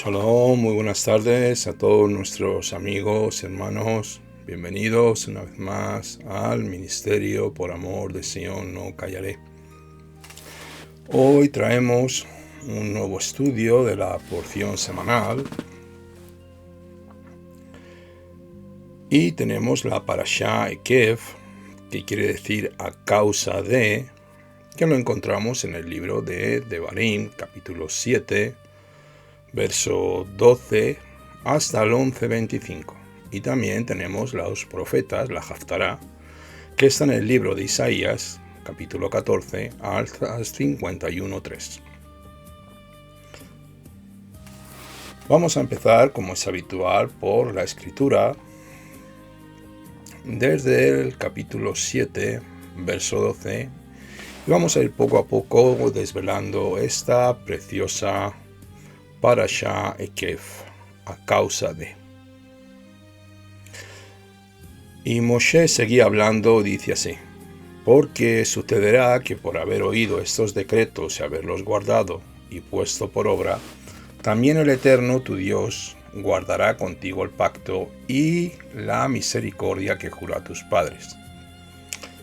Shalom, muy buenas tardes a todos nuestros amigos, hermanos. Bienvenidos una vez más al Ministerio por Amor de Sion No Callaré. Hoy traemos un nuevo estudio de la porción semanal y tenemos la Parashá Ekev, que quiere decir a causa de, que lo encontramos en el libro de Devarim, capítulo 7, verso 12 hasta el 11:25. Y también tenemos los profetas, la Haftará, que está en el libro de Isaías, capítulo 14, hasta 51:3. Vamos a empezar, como es habitual, por la escritura, desde el capítulo 7, verso 12, y vamos a ir poco a poco desvelando esta preciosa Parashá Ekev, a causa de. Y Moshe seguía hablando, dice así: porque sucederá que por haber oído estos decretos y haberlos guardado y puesto por obra, también el Eterno tu Dios guardará contigo el pacto y la misericordia que juró a tus padres.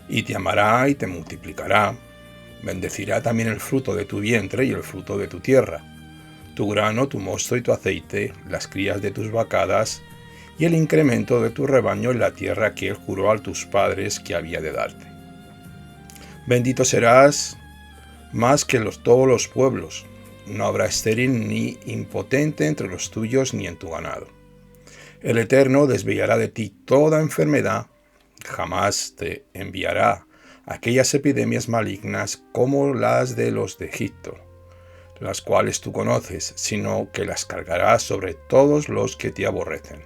Y te amará y te multiplicará, bendecirá también el fruto de tu vientre y el fruto de tu tierra, tu grano, tu mosto y tu aceite, las crías de tus vacadas, y el incremento de tu rebaño en la tierra que él juró a tus padres que había de darte. Bendito serás más que todos los pueblos, no habrá estéril ni impotente entre los tuyos ni en tu ganado. El Eterno desviará de ti toda enfermedad, jamás te enviará aquellas epidemias malignas como las de los de Egipto, las cuales tú conoces, sino que las cargarás sobre todos los que te aborrecen.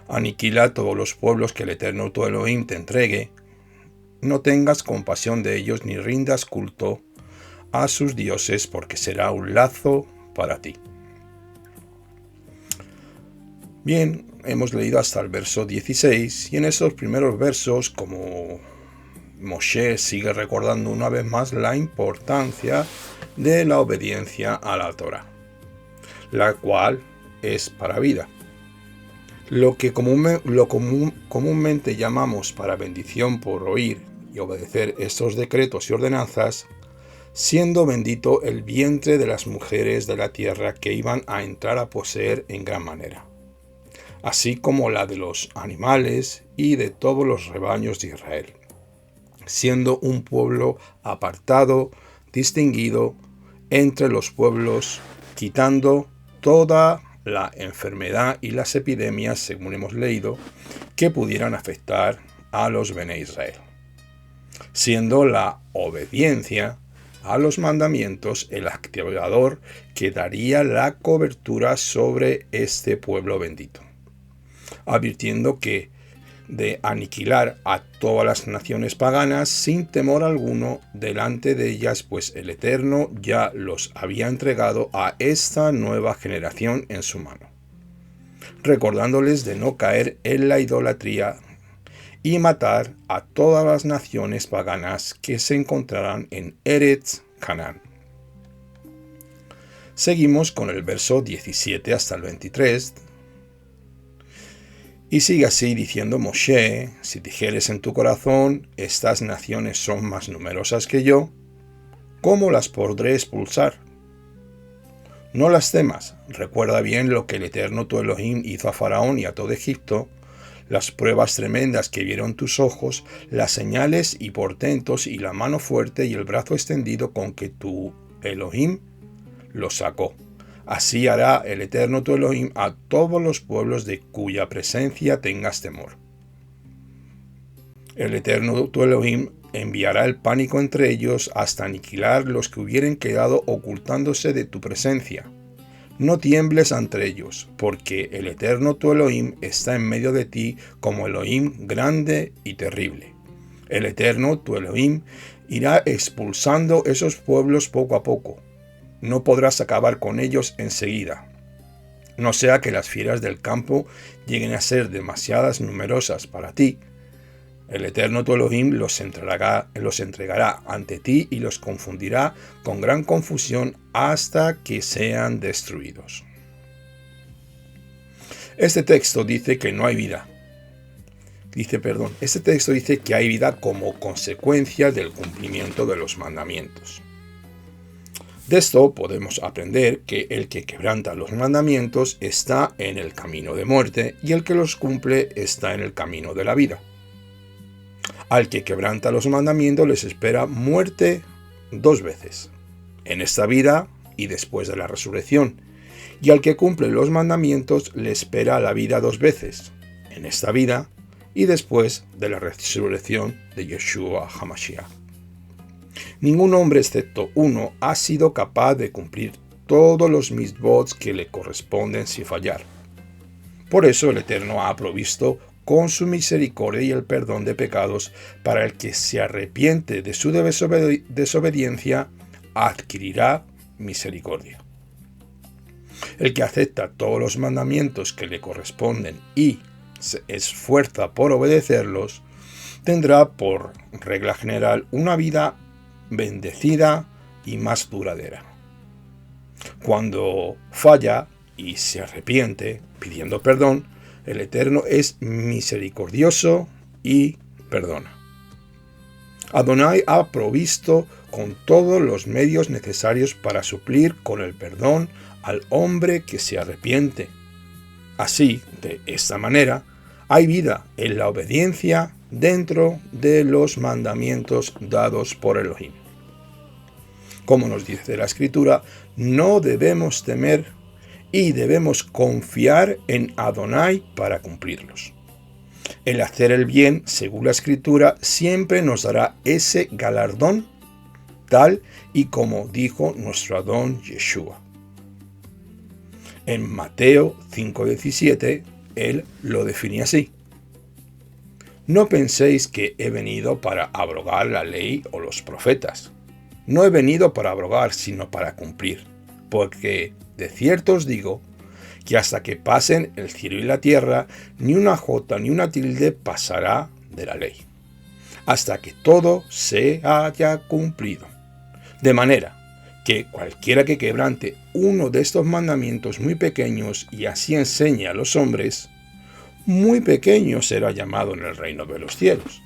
Aniquila todos los pueblos que el Eterno tu Elohim te entregue. No tengas compasión de ellos ni rindas culto a sus dioses, porque será un lazo para ti. Bien, hemos leído hasta el verso 16, y en esos primeros versos, como Moshe sigue recordando una vez más la importancia de la obediencia a la Torá, la cual es para vida. Lo que comúnmente llamamos para bendición por oír y obedecer estos decretos y ordenanzas, siendo bendito el vientre de las mujeres de la tierra que iban a entrar a poseer en gran manera, así como la de los animales y de todos los rebaños de Israel, siendo un pueblo apartado, distinguido entre los pueblos, quitando toda la enfermedad y las epidemias, según hemos leído, que pudieran afectar a los Bene Israel, siendo la obediencia a los mandamientos el activador que daría la cobertura sobre este pueblo bendito, advirtiendo que de aniquilar a todas las naciones paganas sin temor alguno delante de ellas, pues el Eterno ya los había entregado a esta nueva generación en su mano, recordándoles de no caer en la idolatría y matar a todas las naciones paganas que se encontrarán en Eretz Canaán. Seguimos con el verso 17 hasta el 23. Y sigue así diciendo Moshe: si dijeres en tu corazón, estas naciones son más numerosas que yo, ¿cómo las podré expulsar? No las temas, recuerda bien lo que el Eterno tu Elohim hizo a Faraón y a todo Egipto, las pruebas tremendas que vieron tus ojos, las señales y portentos y la mano fuerte y el brazo extendido con que tu Elohim los sacó. Así hará el Eterno tu Elohim a todos los pueblos de cuya presencia tengas temor. El Eterno tu Elohim enviará el pánico entre ellos hasta aniquilar los que hubieren quedado ocultándose de tu presencia. No tiembles ante ellos, porque el Eterno tu Elohim está en medio de ti como Elohim grande y terrible. El Eterno tu Elohim irá expulsando esos pueblos poco a poco. No podrás acabar con ellos enseguida, no sea que las fieras del campo lleguen a ser demasiadas numerosas para ti, El Eterno tu Elohim los entregará ante ti y los confundirá con gran confusión hasta que sean destruidos. Este texto dice que no hay vida. Este texto dice que hay vida como consecuencia del cumplimiento de los mandamientos. De esto podemos aprender que el que quebranta los mandamientos está en el camino de muerte y el que los cumple está en el camino de la vida. Al que quebranta los mandamientos les espera muerte 2 veces, en esta vida y después de la resurrección, y al que cumple los mandamientos le espera la vida 2 veces, en esta vida y después de la resurrección de Yeshua HaMashiach. Ningún hombre excepto uno ha sido capaz de cumplir todos los mitzvot que le corresponden sin fallar. Por eso el Eterno ha provisto con su misericordia y el perdón de pecados para el que se arrepiente de su desobediencia, adquirirá misericordia. El que acepta todos los mandamientos que le corresponden y se esfuerza por obedecerlos, tendrá por regla general una vida bendecida y más duradera. Cuando falla y se arrepiente pidiendo perdón, el Eterno es misericordioso y perdona. Adonai ha provisto con todos los medios necesarios para suplir con el perdón al hombre que se arrepiente. Así, de esta manera, hay vida en la obediencia dentro de los mandamientos dados por Elohim. Como nos dice la Escritura, no debemos temer y debemos confiar en Adonai para cumplirlos. El hacer el bien, según la Escritura, siempre nos dará ese galardón, tal y como dijo nuestro Adón Yeshua. En Mateo 5:17, él lo define así: no penséis que he venido para abrogar la ley o los profetas. No he venido para abrogar, sino para cumplir. Porque de cierto os digo que hasta que pasen el cielo y la tierra, ni una jota ni una tilde pasará de la ley, hasta que todo se haya cumplido. De manera que cualquiera que quebrante uno de estos mandamientos muy pequeños y así enseñe a los hombres, muy pequeño será llamado en el reino de los cielos.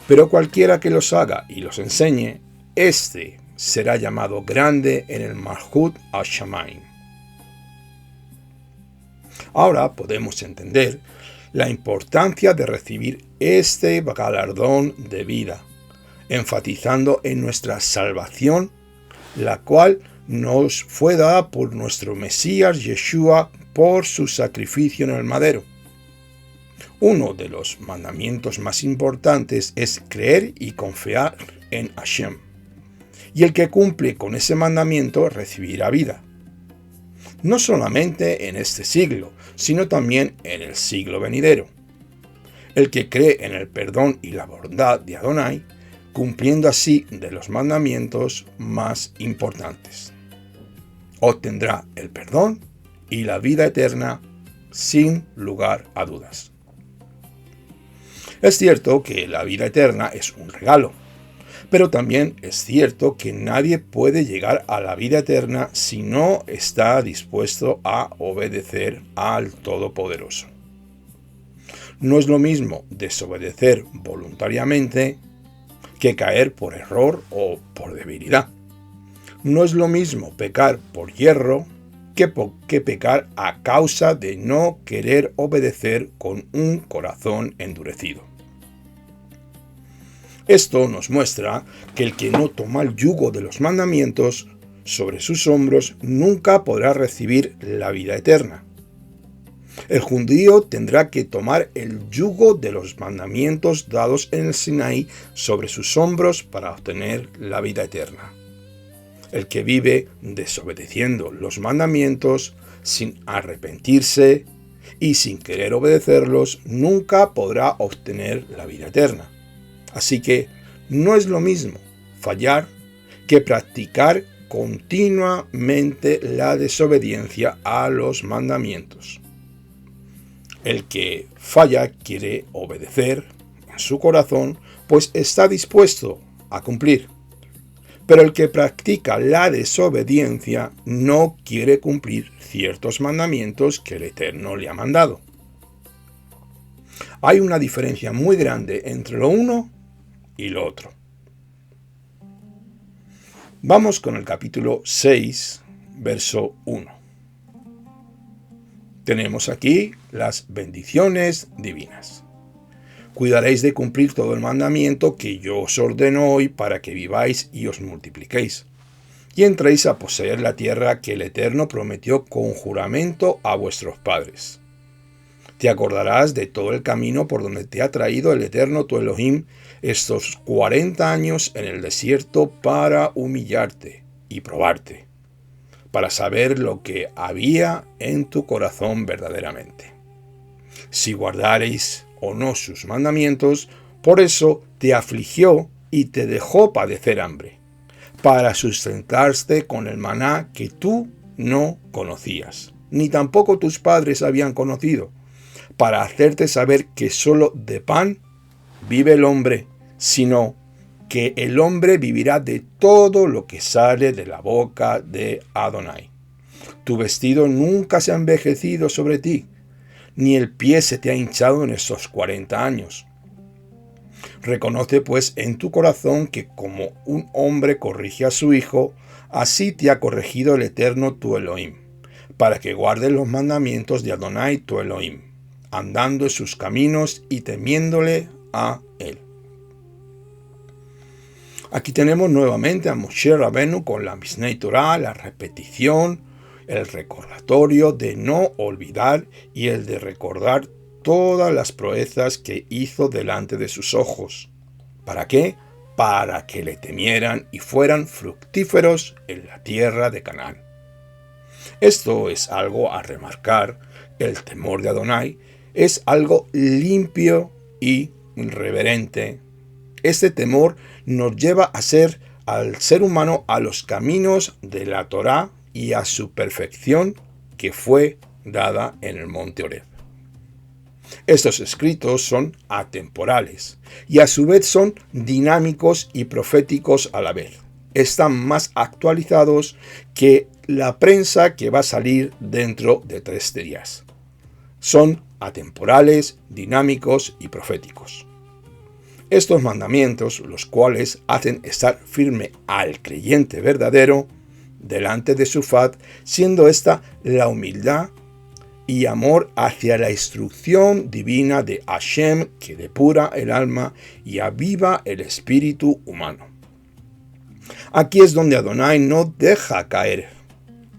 Pero cualquiera que los haga y los enseñe, éste será llamado grande en el Malhut HaShamayim. Ahora podemos entender la importancia de recibir este galardón de vida, enfatizando en nuestra salvación, la cual nos fue dada por nuestro Mesías Yeshua por su sacrificio en el madero. Uno de los mandamientos más importantes es creer y confiar en Hashem. Y el que cumple con ese mandamiento recibirá vida. No solamente en este siglo, sino también en el siglo venidero. El que cree en el perdón y la bondad de Adonai, cumpliendo así de los mandamientos más importantes, obtendrá el perdón y la vida eterna sin lugar a dudas. Es cierto que la vida eterna es un regalo, pero también es cierto que nadie puede llegar a la vida eterna si no está dispuesto a obedecer al Todopoderoso. No es lo mismo desobedecer voluntariamente que caer por error o por debilidad. No es lo mismo pecar por hierro que pecar a causa de no querer obedecer con un corazón endurecido. Esto nos muestra que el que no toma el yugo de los mandamientos sobre sus hombros nunca podrá recibir la vida eterna. El judío tendrá que tomar el yugo de los mandamientos dados en el Sinaí sobre sus hombros para obtener la vida eterna. El que vive desobedeciendo los mandamientos sin arrepentirse y sin querer obedecerlos nunca podrá obtener la vida eterna. Así que no es lo mismo fallar que practicar continuamente la desobediencia a los mandamientos. El que falla quiere obedecer, en su corazón, pues está dispuesto a cumplir. Pero el que practica la desobediencia no quiere cumplir ciertos mandamientos que el Eterno le ha mandado. Hay una diferencia muy grande entre lo uno y lo otro. Vamos con el capítulo 6, verso 1. Tenemos aquí las bendiciones divinas. Cuidaréis de cumplir todo el mandamiento que yo os ordeno hoy para que viváis y os multipliquéis, y entréis a poseer la tierra que el Eterno prometió con juramento a vuestros padres. Te acordarás de todo el camino por donde te ha traído el Eterno tu Elohim estos 40 años en el desierto para humillarte y probarte, para saber lo que había en tu corazón verdaderamente. Si guardareis o no sus mandamientos, por eso te afligió y te dejó padecer hambre, para sustentarte con el maná que tú no conocías, ni tampoco tus padres habían conocido, para hacerte saber que solo de pan vive el hombre, sino que el hombre vivirá de todo lo que sale de la boca de Adonai. Tu vestido nunca se ha envejecido sobre ti, ni el pie se te ha hinchado en estos 40 años. Reconoce pues en tu corazón que como un hombre corrige a su hijo, así te ha corregido el Eterno tu Elohim, para que guardes los mandamientos de Adonai tu Elohim, andando en sus caminos y temiéndole a él. Aquí tenemos nuevamente a Moshe Rabenu con la Mishnei Torah, la repetición, el recordatorio de no olvidar y el de recordar todas las proezas que hizo delante de sus ojos. ¿Para qué? Para que le temieran y fueran fructíferos en la tierra de Canaán. Esto es algo a remarcar. El temor de Adonai es algo limpio y reverente. Este temor nos lleva a ser al ser humano a los caminos de la Torá y a su perfección que fue dada en el monte Horeb. Estos escritos son atemporales y a su vez son dinámicos y proféticos a la vez. Están más actualizados que la prensa que va a salir dentro de 3 días. Son atemporales, dinámicos y proféticos. Estos mandamientos, los cuales hacen estar firme al creyente verdadero, delante de su faz, siendo esta la humildad y amor hacia la instrucción divina de Hashem que depura el alma y aviva el espíritu humano. Aquí es donde Adonai no deja caer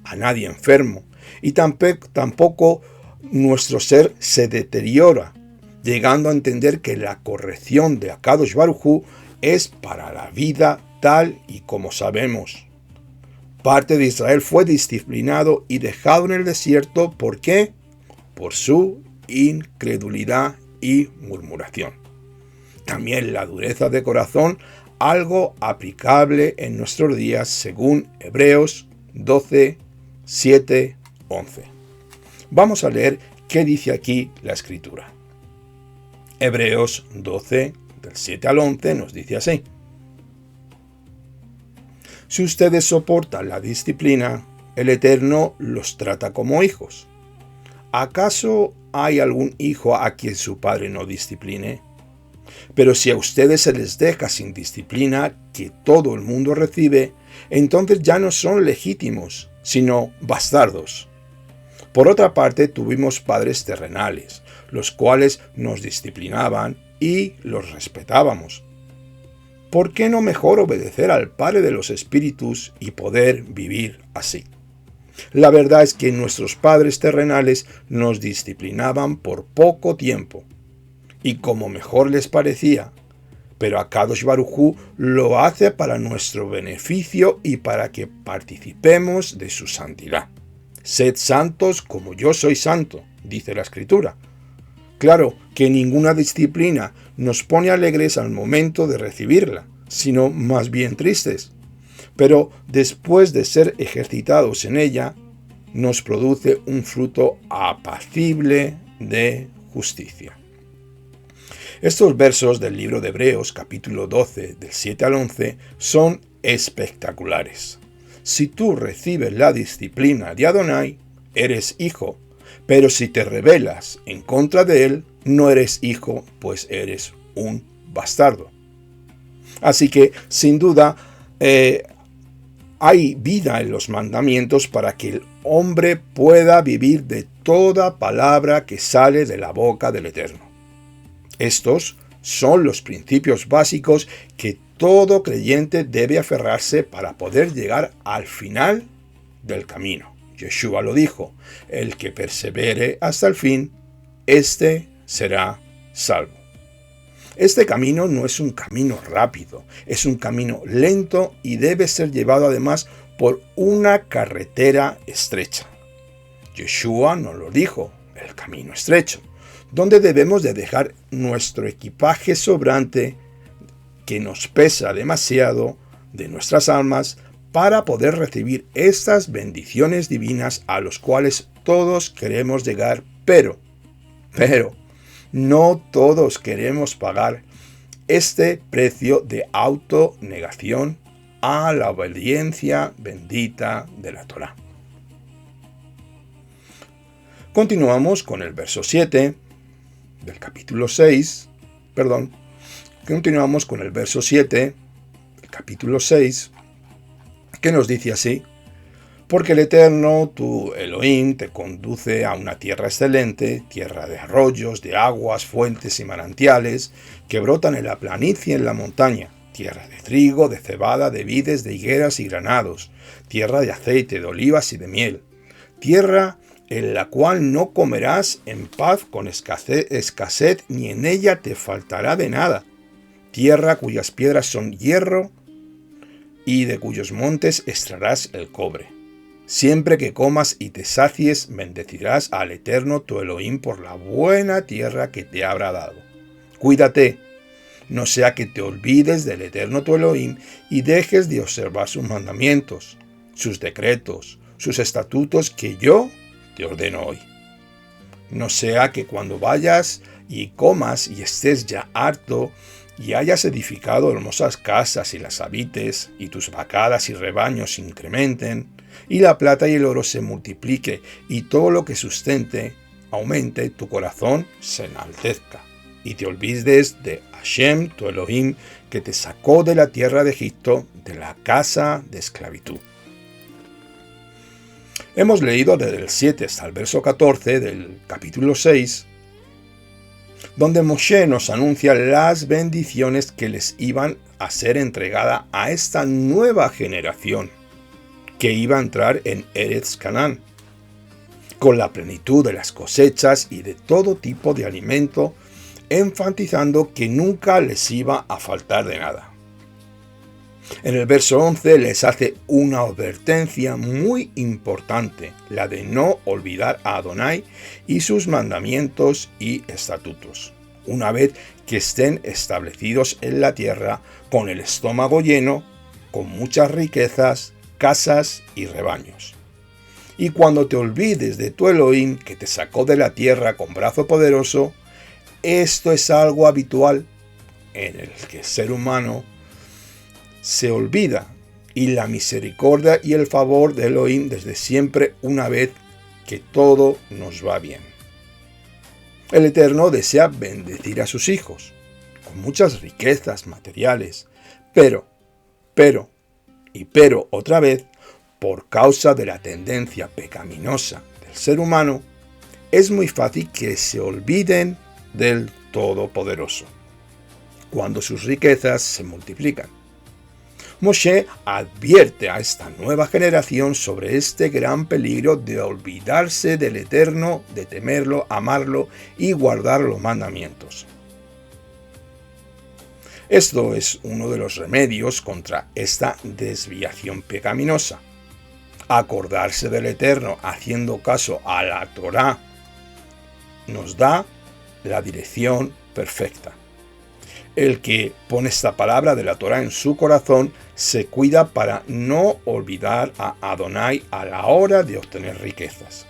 a nadie enfermo y tampoco nuestro ser se deteriora, llegando a entender que la corrección de Akadosh Baruj Hu es para la vida tal y como sabemos. Parte de Israel fue disciplinado y dejado en el desierto. ¿Por qué? Por su incredulidad y murmuración. También la dureza de corazón, algo aplicable en nuestros días según Hebreos 12, 7, 11. Vamos a leer qué dice aquí la Escritura. Hebreos 12, del 7 al 11 nos dice así. Si ustedes soportan la disciplina, el Eterno los trata como hijos. ¿Acaso hay algún hijo a quien su padre no discipline? Pero si a ustedes se les deja sin disciplina que todo el mundo recibe, entonces ya no son legítimos, sino bastardos. Por otra parte, tuvimos padres terrenales, los cuales nos disciplinaban y los respetábamos. ¿Por qué no mejor obedecer al Padre de los Espíritus y poder vivir así? La verdad es que nuestros padres terrenales nos disciplinaban por poco tiempo y como mejor les parecía, pero Akadosh Baruj Hu lo hace para nuestro beneficio y para que participemos de su santidad. Sed santos como yo soy santo, dice la Escritura. Claro que ninguna disciplina nos pone alegres al momento de recibirla, sino más bien tristes. Pero después de ser ejercitados en ella, nos produce un fruto apacible de justicia. Estos versos del libro de Hebreos, capítulo 12, del 7 al 11, son espectaculares. Si tú recibes la disciplina de Adonai, eres hijo, pero si te rebelas en contra de él, no eres hijo, pues eres un bastardo. Así que, sin duda, hay vida en los mandamientos para que el hombre pueda vivir de toda palabra que sale de la boca del Eterno. Estos son los principios básicos que todo creyente debe aferrarse para poder llegar al final del camino. Yeshua lo dijo: el que persevere hasta el fin, éste será salvo. Este camino no es un camino rápido, es un camino lento y debe ser llevado además por una carretera estrecha. Yeshua nos lo dijo: el camino estrecho, donde debemos de dejar nuestro equipaje sobrante que nos pesa demasiado de nuestras almas para poder recibir estas bendiciones divinas a los cuales todos queremos llegar, pero no todos queremos pagar este precio de autonegación a la obediencia bendita de la Torá. Continuamos con el verso 7 del capítulo 6, Continuamos con el verso 7 del capítulo 6, que nos dice así: porque el Eterno, tu Elohim, te conduce a una tierra excelente, tierra de arroyos, de aguas, fuentes y manantiales, que brotan en la planicie y en la montaña, tierra de trigo, de cebada, de vides, de higueras y granados, tierra de aceite, de olivas y de miel, tierra en la cual no comerás en paz con escasez, ni en ella te faltará de nada, tierra cuyas piedras son hierro y de cuyos montes extraerás el cobre. Siempre que comas y te sacies, bendecirás al Eterno tu Elohim por la buena tierra que te habrá dado. Cuídate, no sea que te olvides del Eterno tu Elohim y dejes de observar sus mandamientos, sus decretos, sus estatutos que yo te ordeno hoy. No sea que cuando vayas y comas y estés ya harto y hayas edificado hermosas casas y las habites, y tus vacadas y rebaños se incrementen, y la plata y el oro se multiplique, y todo lo que sustente aumente, tu corazón se enaltezca, y te olvides de Hashem, tu Elohim, que te sacó de la tierra de Egipto, de la casa de esclavitud. Hemos leído desde el 7 hasta el verso 14 del capítulo 6, donde Moshe nos anuncia las bendiciones que les iban a ser entregadas a esta nueva generación que iba a entrar en Eretz Canaán, con la plenitud de las cosechas y de todo tipo de alimento, enfatizando que nunca les iba a faltar de nada. En el verso 11 les hace una advertencia muy importante, la de no olvidar a Adonai y sus mandamientos y estatutos, una vez que estén establecidos en la tierra con el estómago lleno, con muchas riquezas, casas y rebaños. Y cuando te olvides de tu Elohim que te sacó de la tierra con brazo poderoso, esto es algo habitual en el que el ser humano se olvida, y la misericordia y el favor de Elohim desde siempre, una vez que todo nos va bien. El Eterno desea bendecir a sus hijos con muchas riquezas materiales, pero otra vez, por causa de la tendencia pecaminosa del ser humano, es muy fácil que se olviden del Todopoderoso cuando sus riquezas se multiplican. Moshe advierte a esta nueva generación sobre este gran peligro de olvidarse del Eterno, de temerlo, amarlo y guardar los mandamientos. Esto es uno de los remedios contra esta desviación pecaminosa. Acordarse del Eterno haciendo caso a la Torá nos da la dirección perfecta. El que pone esta palabra de la Torá en su corazón se cuida para no olvidar a Adonai a la hora de obtener riquezas,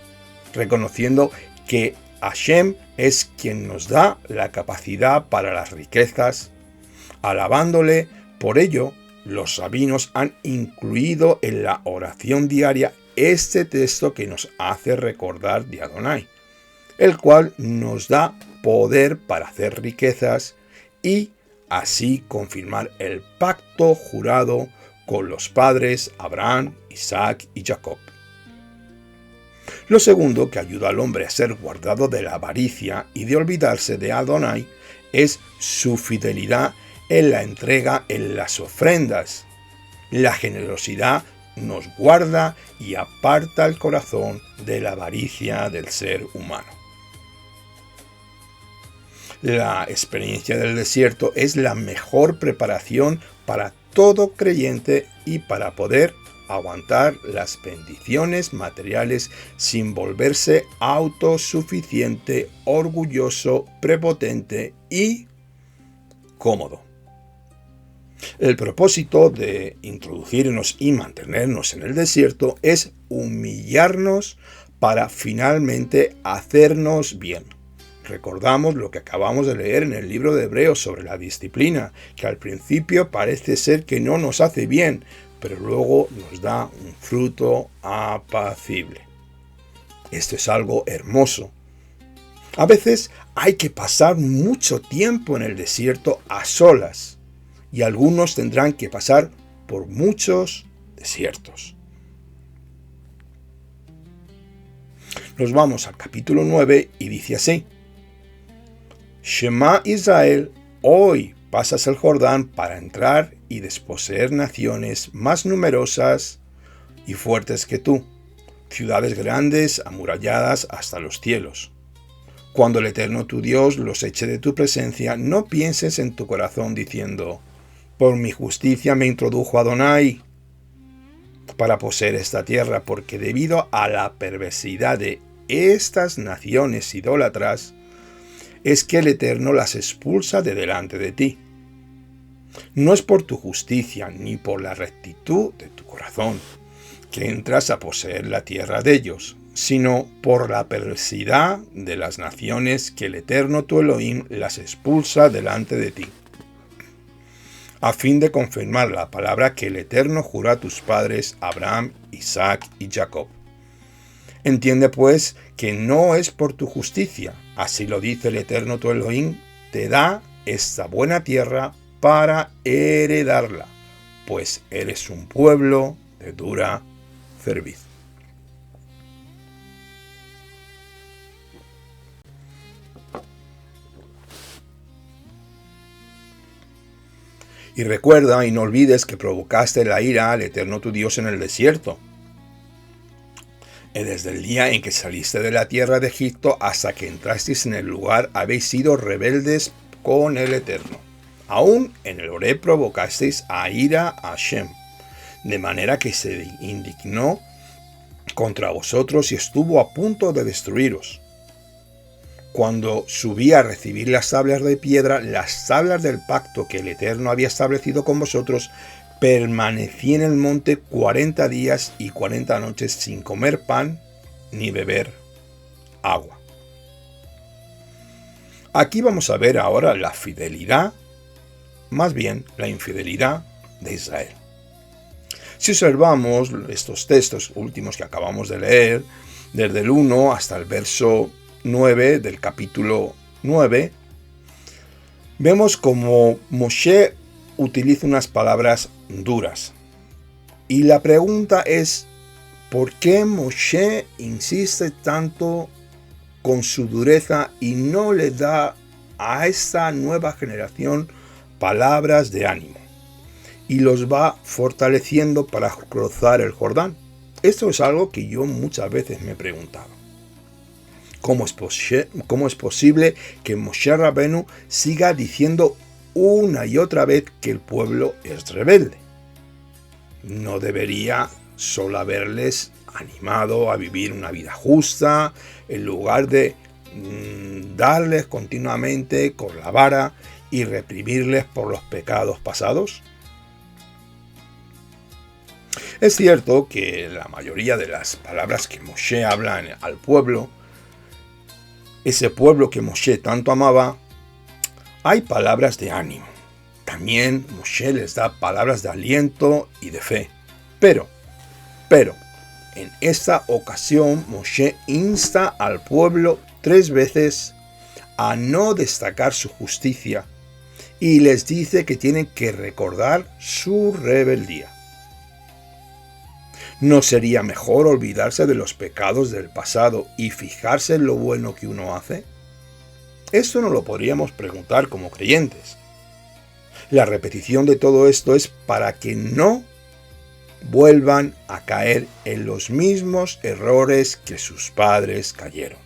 reconociendo que Hashem es quien nos da la capacidad para las riquezas. Alabándole, por ello, los rabinos han incluido en la oración diaria este texto que nos hace recordar de Adonai, el cual nos da poder para hacer riquezas y así confirmar el pacto jurado con los padres Abraham, Isaac y Jacob. Lo segundo que ayuda al hombre a ser guardado de la avaricia y de olvidarse de Adonai es su fidelidad en la entrega en las ofrendas. La generosidad nos guarda y aparta el corazón de la avaricia del ser humano. La experiencia del desierto es la mejor preparación para todo creyente y para poder aguantar las bendiciones materiales sin volverse autosuficiente, orgulloso, prepotente y cómodo. El propósito de introducirnos y mantenernos en el desierto es humillarnos para finalmente hacernos bien. Recordamos lo que acabamos de leer en el libro de Hebreos sobre la disciplina, que al principio parece ser que no nos hace bien, pero luego nos da un fruto apacible. Esto es algo hermoso. A veces hay que pasar mucho tiempo en el desierto a solas, y algunos tendrán que pasar por muchos desiertos. Nos vamos al capítulo 9 y dice así: Shema Israel, hoy pasas el Jordán para entrar y desposeer naciones más numerosas y fuertes que tú, ciudades grandes amuralladas hasta los cielos. Cuando el Eterno tu Dios los eche de tu presencia, no pienses en tu corazón diciendo: por mi justicia me introdujo Adonai para poseer esta tierra, porque debido a la perversidad de estas naciones idólatras, es que el Eterno las expulsa de delante de ti. No es por tu justicia ni por la rectitud de tu corazón que entras a poseer la tierra de ellos, sino por la perversidad de las naciones que el Eterno tu Elohim las expulsa delante de ti, a fin de confirmar la palabra que el Eterno juró a tus padres Abraham, Isaac y Jacob. Entiende pues que no es por tu justicia, así lo dice el Eterno tu Elohim, te da esta buena tierra para heredarla, pues eres un pueblo de dura cerviz. Y recuerda y no olvides que provocaste la ira al Eterno tu Dios en el desierto. Desde el día en que saliste de la tierra de Egipto hasta que entrasteis en el lugar, habéis sido rebeldes con el Eterno. Aún en el Horeb provocasteis a ira a Hashem, de manera que se indignó contra vosotros y estuvo a punto de destruiros. Cuando subí a recibir las tablas de piedra, las tablas del pacto que el Eterno había establecido con vosotros, permanecí en el monte 40 días y 40 noches sin comer pan ni beber agua. Aquí vamos a ver ahora la fidelidad, más bien la infidelidad de Israel. Si observamos estos textos últimos que acabamos de leer, desde el 1 hasta el verso 9 del capítulo 9, vemos como Moshe utiliza unas palabras duras. Y la pregunta es, ¿por qué Moshe insiste tanto con su dureza y no le da a esta nueva generación palabras de ánimo y los va fortaleciendo para cruzar el Jordán? Esto es algo que yo muchas veces me he preguntado. ¿Cómo es posible que Moshe Rabenu siga diciendo una y otra vez que el pueblo es rebelde? No debería solo haberles animado a vivir una vida justa, en lugar de darles continuamente con la vara y reprimirles por los pecados pasados. Es cierto que la mayoría de las palabras que Moshe habla al pueblo ese pueblo que Moshe tanto amaba, hay palabras de ánimo. También Moshe les da palabras de aliento y de fe. Pero, en esta ocasión Moshe insta al pueblo 3 veces a no destacar su justicia y les dice que tienen que recordar su rebeldía. ¿No sería mejor olvidarse de los pecados del pasado y fijarse en lo bueno que uno hace? Esto no lo podríamos preguntar como creyentes. La repetición de todo esto es para que no vuelvan a caer en los mismos errores que sus padres cayeron.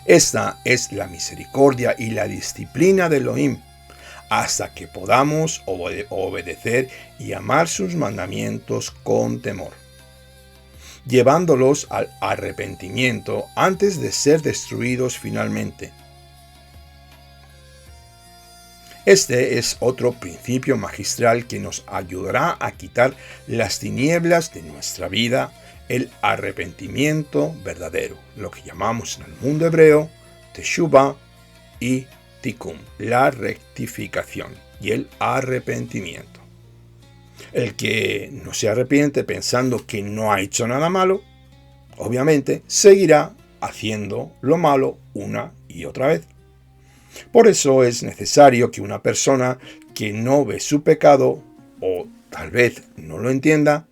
Esta es la misericordia y la disciplina de Elohim, hasta que podamos obedecer y amar sus mandamientos con temor, llevándolos al arrepentimiento antes de ser destruidos finalmente. Este es otro principio magistral que nos ayudará a quitar las tinieblas de nuestra vida, el arrepentimiento verdadero, lo que llamamos en el mundo hebreo Teshuvah y Tikkun, la rectificación y el arrepentimiento. El que no se arrepiente pensando que no ha hecho nada malo, obviamente seguirá haciendo lo malo una y otra vez. Por eso es necesario que una persona que no ve su pecado, o tal vez no lo entienda,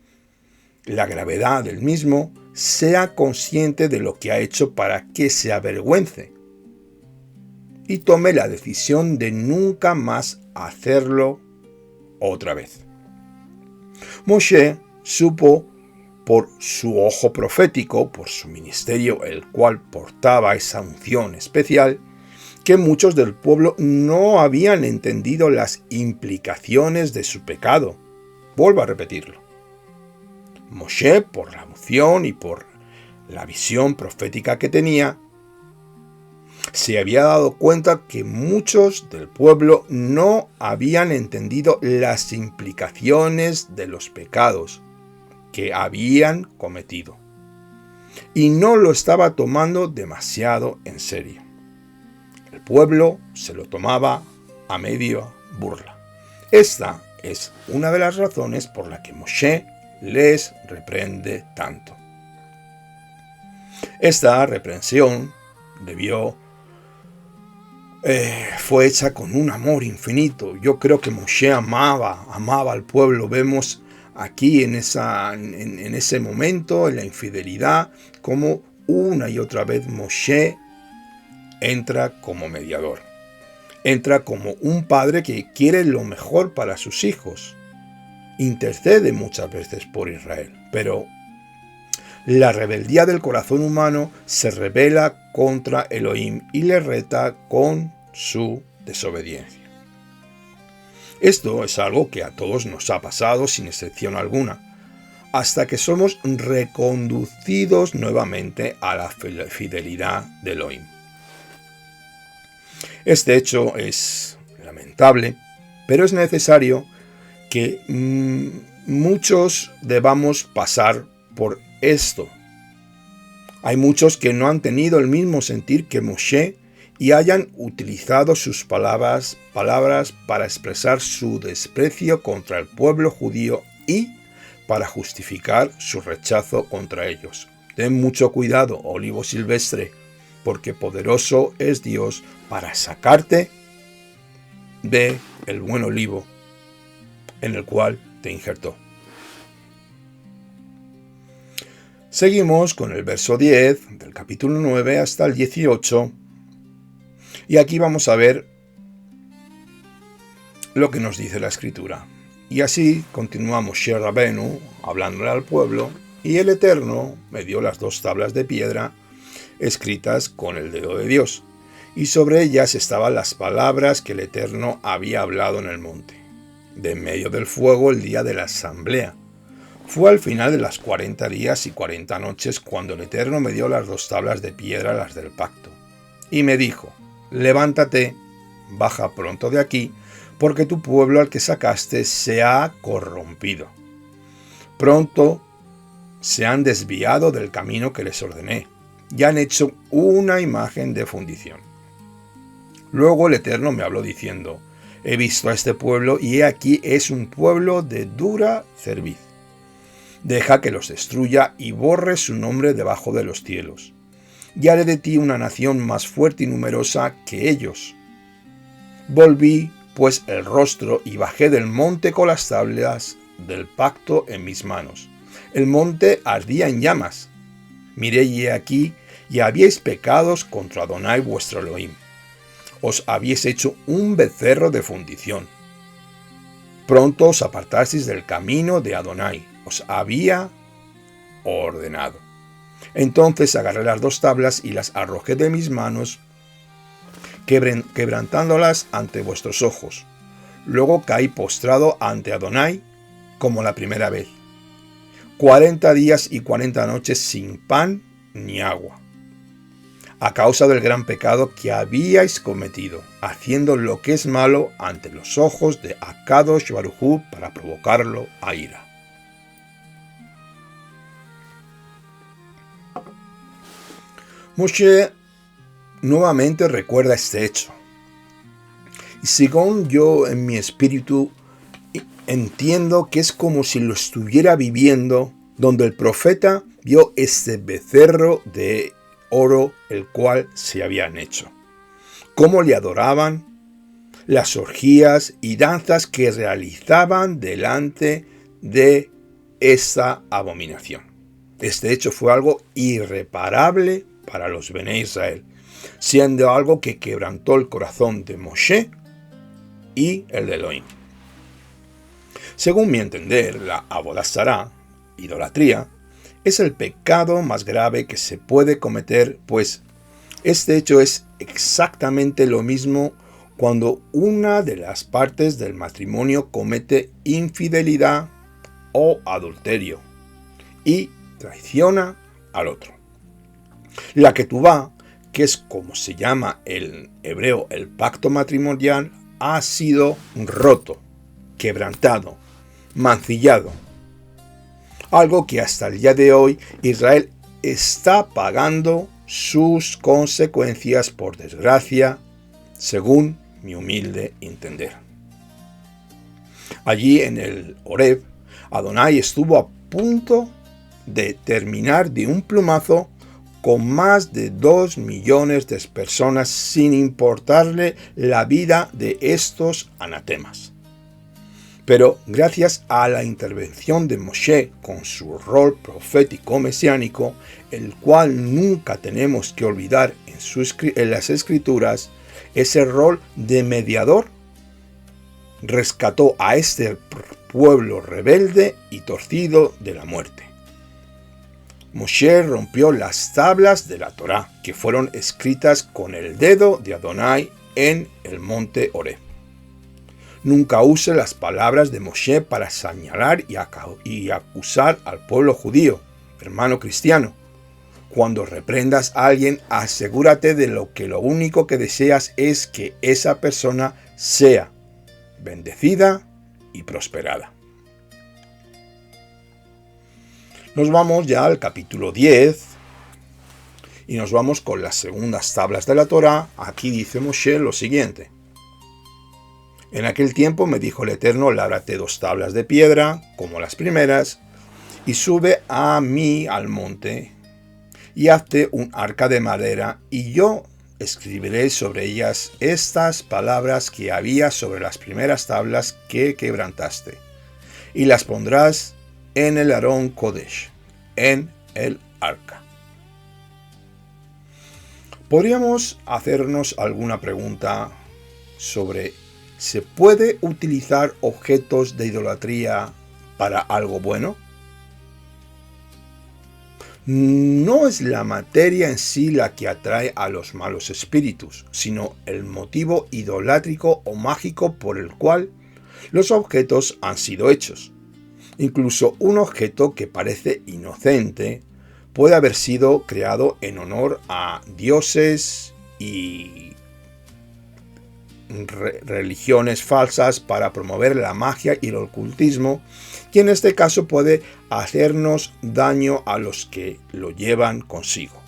la gravedad del mismo, sea consciente de lo que ha hecho para que se avergüence y tome la decisión de nunca más hacerlo otra vez. Moshe supo por su ojo profético, por su ministerio, el cual portaba esa unción especial, que muchos del pueblo no habían entendido las implicaciones de su pecado. Vuelvo a repetirlo. Moshe, por la unción y por la visión profética que tenía, se había dado cuenta que muchos del pueblo no habían entendido las implicaciones de los pecados que habían cometido y no lo estaba tomando demasiado en serio. El pueblo se lo tomaba a medio burla. Esta es una de las razones por la que Moshe les reprende tanto. Esta reprensión fue hecha con un amor infinito. Yo creo que Moshe amaba al pueblo. Vemos aquí en ese momento, en la infidelidad, como una y otra vez Moshe entra como mediador. Entra como un padre que quiere lo mejor para sus hijos. Intercede muchas veces por Israel, pero la rebeldía del corazón humano se rebela contra Elohim y le reta con su desobediencia. Esto es algo que a todos nos ha pasado sin excepción alguna, hasta que somos reconducidos nuevamente a la fidelidad de Elohim. Este hecho es lamentable, pero es necesario que muchos debamos pasar por esto. Hay muchos que no han tenido el mismo sentir que Moshe y hayan utilizado sus palabras para expresar su desprecio contra el pueblo judío y para justificar su rechazo contra ellos. Ten mucho cuidado, olivo silvestre, porque poderoso es Dios para sacarte de el buen olivo en el cual te injertó. Seguimos con el verso 10 del capítulo 9 hasta el 18 y aquí vamos a ver lo que nos dice la escritura. Y así continuamos Moshe Rabenu hablándole al pueblo y el Eterno me dio las 2 tablas de piedra escritas con el dedo de Dios y sobre ellas estaban las palabras que el Eterno había hablado en el monte, de en medio del fuego el día de la asamblea. Fue al final de las 40 días y 40 noches cuando el Eterno me dio las 2 tablas de piedra, las del pacto, y me dijo: levántate, baja pronto de aquí, porque tu pueblo al que sacaste se ha corrompido. Pronto se han desviado del camino que les ordené. y han hecho una imagen de fundición. Luego el Eterno me habló diciendo: he visto a este pueblo, y he aquí es un pueblo de dura cerviz. Deja que los destruya y borre su nombre debajo de los cielos. Y haré de ti una nación más fuerte y numerosa que ellos. Volví pues el rostro y bajé del monte con las tablas del pacto en mis manos. El monte ardía en llamas. Miré y he aquí, y habíais pecados contra Adonai vuestro Elohim. Os habíais hecho un becerro de fundición. Pronto os apartasteis del camino de Adonai, os había ordenado. Entonces agarré las 2 tablas y las arrojé de mis manos, quebrantándolas ante vuestros ojos. Luego caí postrado ante Adonai como la primera vez. 40 días y 40 noches sin pan ni agua, a causa del gran pecado que habíais cometido, haciendo lo que es malo ante los ojos de Akadosh Baruj Hu para provocarlo a ira. Moshe nuevamente recuerda este hecho. Y según yo en mi espíritu entiendo que es como si lo estuviera viviendo, donde el profeta vio este becerro de oro el cual se habían hecho. Cómo le adoraban, las orgías y danzas que realizaban delante de esta abominación. Este hecho fue algo irreparable para los Bene Israel, siendo algo que quebrantó el corazón de Moshe y el de Elohim. Según mi entender, la Avodat Zará, idolatría, es el pecado más grave que se puede cometer, pues este hecho es exactamente lo mismo cuando una de las partes del matrimonio comete infidelidad o adulterio y traiciona al otro. La ketubá, que es como se llama en hebreo el pacto matrimonial, ha sido roto, quebrantado, mancillado. Algo que hasta el día de hoy Israel está pagando sus consecuencias, por desgracia, según mi humilde entender. Allí en el Horeb, Adonai estuvo a punto de terminar de un plumazo con más de 2 millones de personas, sin importarle la vida de estos anatemas. Pero gracias a la intervención de Moshe con su rol profético mesiánico, el cual nunca tenemos que olvidar en las escrituras, ese rol de mediador rescató a este pueblo rebelde y torcido de la muerte. Moshe rompió las tablas de la Torá, que fueron escritas con el dedo de Adonai en el monte Horeb. Nunca use las palabras de Moshe para señalar y acusar al pueblo judío, hermano cristiano. Cuando reprendas a alguien, asegúrate de que lo único que deseas es que esa persona sea bendecida y prosperada. Nos vamos ya al capítulo 10 y nos vamos con las segundas tablas de la Torá. Aquí dice Moshe lo siguiente: en aquel tiempo me dijo el Eterno, lábrate 2 tablas de piedra, como las primeras, y sube a mí al monte, y hazte un arca de madera, y yo escribiré sobre ellas estas palabras que había sobre las primeras tablas que quebrantaste, y las pondrás en el Arón Kodesh, en el arca. Podríamos hacernos alguna pregunta sobre: ¿se puede utilizar objetos de idolatría para algo bueno? No es la materia en sí la que atrae a los malos espíritus, sino el motivo idolátrico o mágico por el cual los objetos han sido hechos. Incluso un objeto que parece inocente puede haber sido creado en honor a dioses y religiones falsas para promover la magia y el ocultismo, y en este caso puede hacernos daño a los que lo llevan consigo.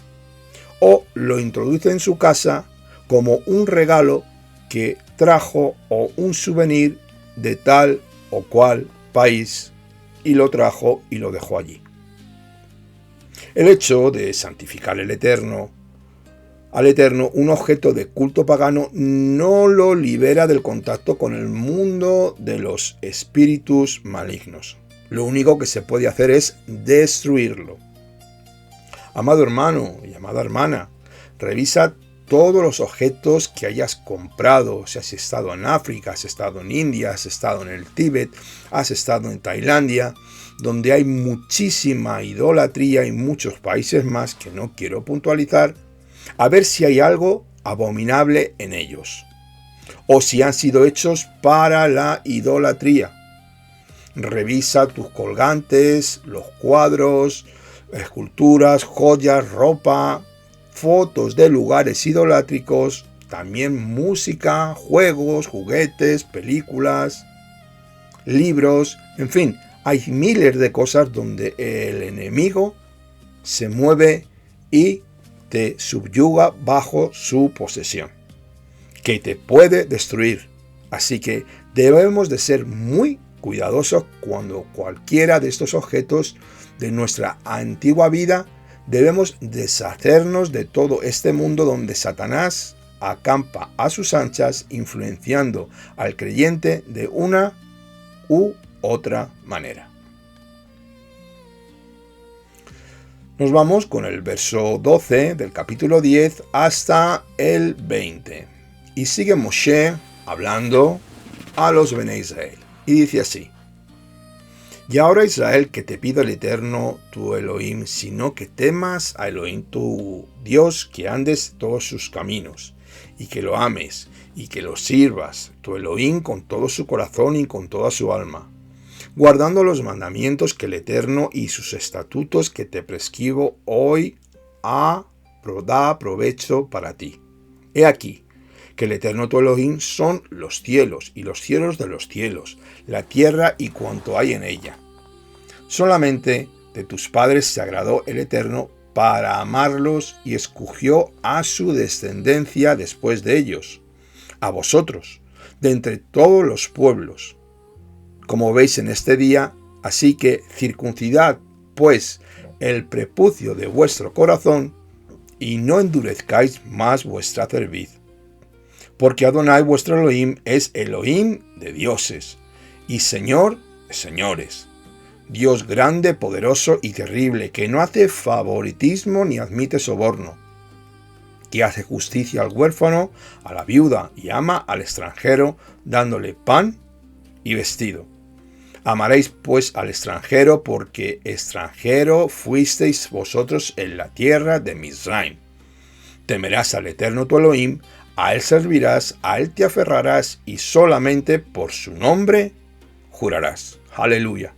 o lo introduce en su casa como un regalo que trajo o un souvenir de tal o cual país y lo trajo y lo dejó allí. El hecho de santificar al Eterno, un objeto de culto pagano, no lo libera del contacto con el mundo de los espíritus malignos. Lo único que se puede hacer es destruirlo. Amado hermano y amada hermana, revisa todos los objetos que hayas comprado, si has estado en África, has estado en India, has estado en el Tíbet, has estado en Tailandia, donde hay muchísima idolatría y muchos países más que no quiero puntualizar, a ver si hay algo abominable en ellos, o si han sido hechos para la idolatría. Revisa tus colgantes, los cuadros, esculturas, joyas, ropa, fotos de lugares idolátricos, también música, juegos, juguetes, películas, libros, en fin, hay miles de cosas donde el enemigo se mueve y te subyuga bajo su posesión, que te puede destruir. Así que debemos de ser muy cuidadosos cuando cualquiera de estos objetos de nuestra antigua vida. Debemos deshacernos de todo este mundo donde Satanás acampa a sus anchas, influenciando al creyente de una u otra manera. Nos vamos con el verso 12 del capítulo 10 hasta el 20. Y sigue Moshe hablando a los Bene Israel. Y dice así: Y ahora, Israel, que te pido el Eterno tu Elohim, sino que temas a Elohim tu Dios, que andes todos sus caminos, y que lo ames, y que lo sirvas, tu Elohim, con todo su corazón y con toda su alma, guardando los mandamientos que el Eterno y sus estatutos que te prescribo hoy da provecho para ti. He aquí, que el Eterno tu Elohim son los cielos y los cielos de los cielos, la tierra y cuanto hay en ella. Solamente de tus padres se agradó el Eterno para amarlos y escogió a su descendencia después de ellos, a vosotros, de entre todos los pueblos, como veis en este día. Así que circuncidad, pues, el prepucio de vuestro corazón y no endurezcáis más vuestra cerviz. Porque Adonai vuestro Elohim es Elohim de dioses y Señor de señores, Dios grande, poderoso y terrible, que no hace favoritismo ni admite soborno, que hace justicia al huérfano, a la viuda y ama al extranjero, dándole pan y vestido. Amaréis pues al extranjero, porque extranjero fuisteis vosotros en la tierra de Mizraim. Temerás al Eterno tu Elohim, a él servirás, a él te aferrarás y solamente por su nombre jurarás. Aleluya.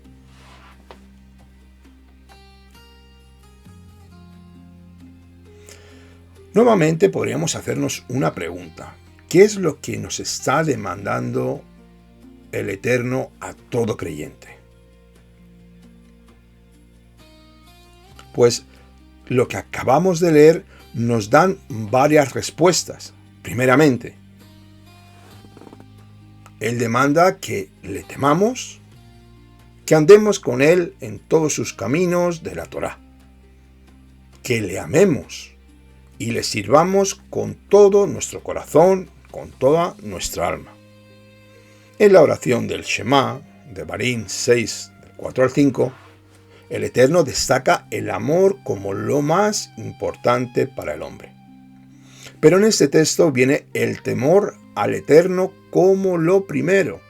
Nuevamente podríamos hacernos una pregunta. ¿Qué es lo que nos está demandando el Eterno a todo creyente? Pues lo que acabamos de leer nos dan varias respuestas. Primeramente, Él demanda que le temamos, que andemos con Él en todos sus caminos de la Torá, que le amemos y le sirvamos con todo nuestro corazón, con toda nuestra alma. En la oración del Shema, de Barín 6, del 4 al 5, el Eterno destaca el amor como lo más importante para el hombre. Pero en este texto viene el temor al Eterno como lo primero.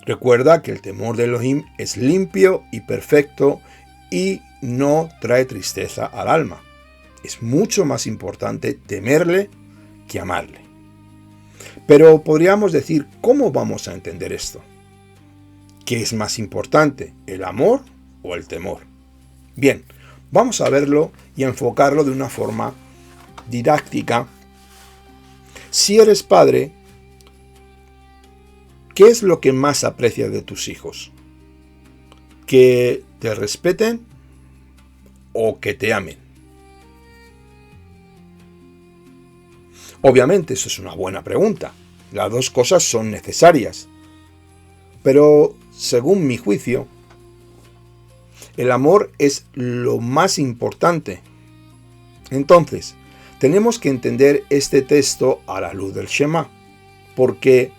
Recuerda que el temor de Elohim es limpio y perfecto y no trae tristeza al alma. Es mucho más importante temerle que amarle. Pero podríamos decir, ¿cómo vamos a entender esto? ¿Qué es más importante, el amor o el temor? Bien, vamos a verlo y enfocarlo de una forma didáctica. Si eres padre, ¿qué es lo que más aprecias de tus hijos? ¿Que te respeten o que te amen? Obviamente, eso es una buena pregunta. Las dos cosas son necesarias. Pero, según mi juicio, el amor es lo más importante. Entonces, tenemos que entender este texto a la luz del Shema, porque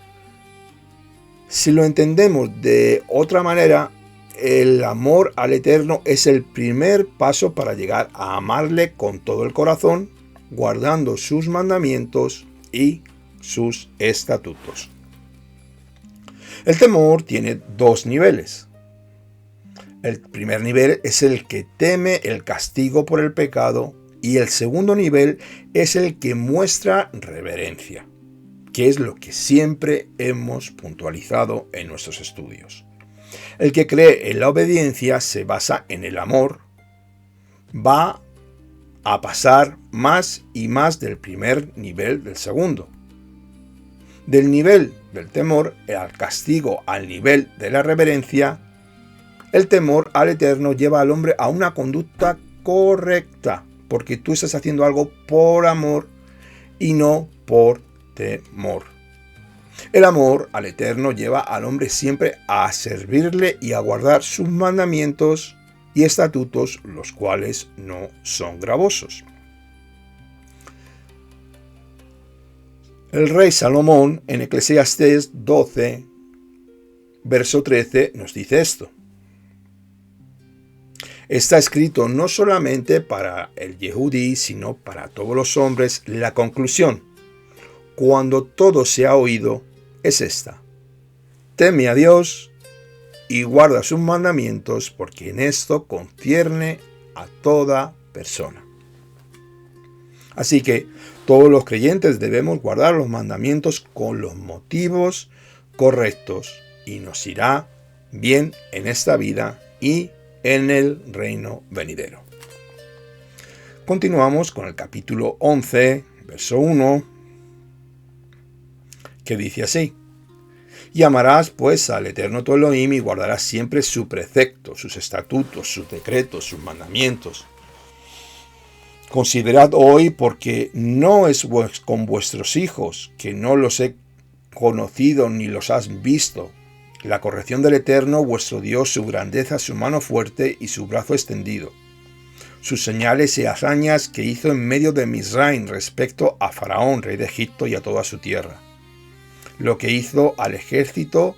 si lo entendemos de otra manera, el amor al Eterno es el primer paso para llegar a amarle con todo el corazón, guardando sus mandamientos y sus estatutos. El temor tiene dos niveles. El primer nivel es el que teme el castigo por el pecado y el segundo nivel es el que muestra reverencia, que es lo que siempre hemos puntualizado en nuestros estudios. El que cree en la obediencia se basa en el amor, va a pasar más y más del primer nivel del segundo. Del nivel del temor al castigo al nivel de la reverencia, el temor al Eterno lleva al hombre a una conducta correcta, porque tú estás haciendo algo por amor y no por temor. El amor al Eterno lleva al hombre siempre a servirle y a guardar sus mandamientos y estatutos, los cuales no son gravosos. El rey Salomón en Eclesiastés 12, verso 13, nos dice esto. Está escrito no solamente para el Yehudí, sino para todos los hombres. La conclusión, cuando todo se ha oído, es esta. Teme a Dios y guarda sus mandamientos, porque en esto concierne a toda persona. Así que todos los creyentes debemos guardar los mandamientos con los motivos correctos y nos irá bien en esta vida y en el reino venidero. Continuamos con el capítulo 11, verso 1, que dice así. Y amarás pues al Eterno tu Elohim y guardarás siempre su precepto, sus estatutos, sus decretos, sus mandamientos. Considerad hoy, porque no es con vuestros hijos, que no los he conocido ni los has visto, la corrección del Eterno, vuestro Dios, su grandeza, su mano fuerte y su brazo extendido, sus señales y hazañas que hizo en medio de Misraim respecto a Faraón, rey de Egipto, y a toda su tierra, lo que hizo al ejército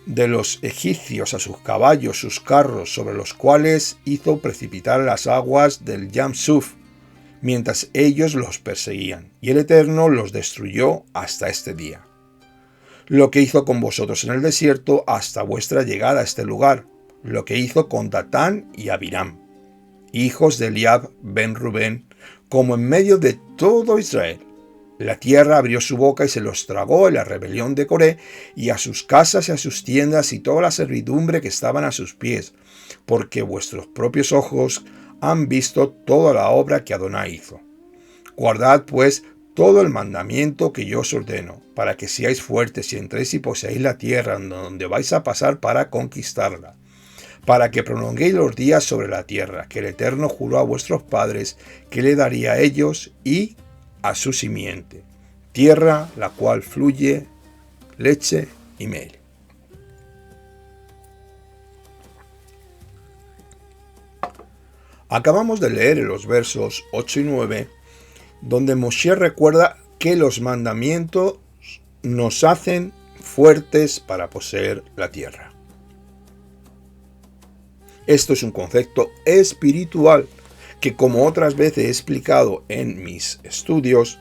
de los egipcios, a sus caballos, sus carros, sobre los cuales hizo precipitar las aguas del Yam Suf, mientras ellos los perseguían, y el Eterno los destruyó hasta este día. Lo que hizo con vosotros en el desierto hasta vuestra llegada a este lugar, lo que hizo con Datán y Abiram, hijos de Eliab ben Rubén, como en medio de todo Israel. La tierra abrió su boca y se los tragó en la rebelión de Coré, y a sus casas y a sus tiendas y toda la servidumbre que estaban a sus pies, porque vuestros propios ojos han visto toda la obra que Adonai hizo. Guardad pues todo el mandamiento que yo os ordeno, para que seáis fuertes y entréis y poseáis la tierra donde vais a pasar para conquistarla, para que prolonguéis los días sobre la tierra, que el Eterno juró a vuestros padres que le daría a ellos y a su simiente, tierra la cual fluye leche y miel. Acabamos de leer en los versos 8 y 9, donde Moshe recuerda que los mandamientos nos hacen fuertes para poseer la tierra. Esto es un concepto espiritual que, como otras veces he explicado en mis estudios,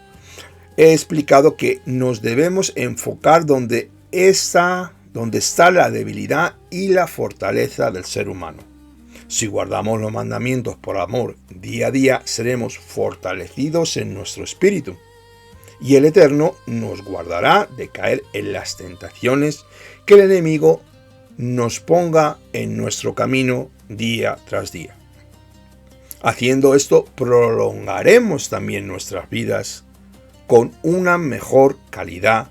he explicado que nos debemos enfocar donde está la debilidad y la fortaleza del ser humano. Si guardamos los mandamientos por amor día a día, seremos fortalecidos en nuestro espíritu, y el Eterno nos guardará de caer en las tentaciones que el enemigo nos ponga en nuestro camino día tras día. Haciendo esto, prolongaremos también nuestras vidas con una mejor calidad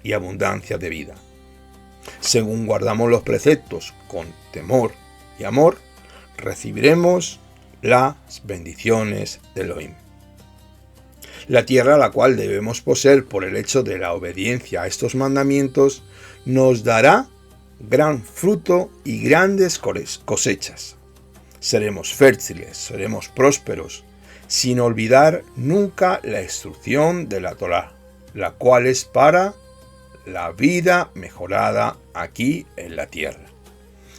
y abundancia de vida. Según guardamos los preceptos con temor y amor, recibiremos las bendiciones de Elohim. La tierra a la cual debemos poseer por el hecho de la obediencia a estos mandamientos nos dará gran fruto y grandes cosechas. Seremos fértiles, seremos prósperos, sin olvidar nunca la instrucción de la Torá, la cual es para la vida mejorada aquí en la tierra,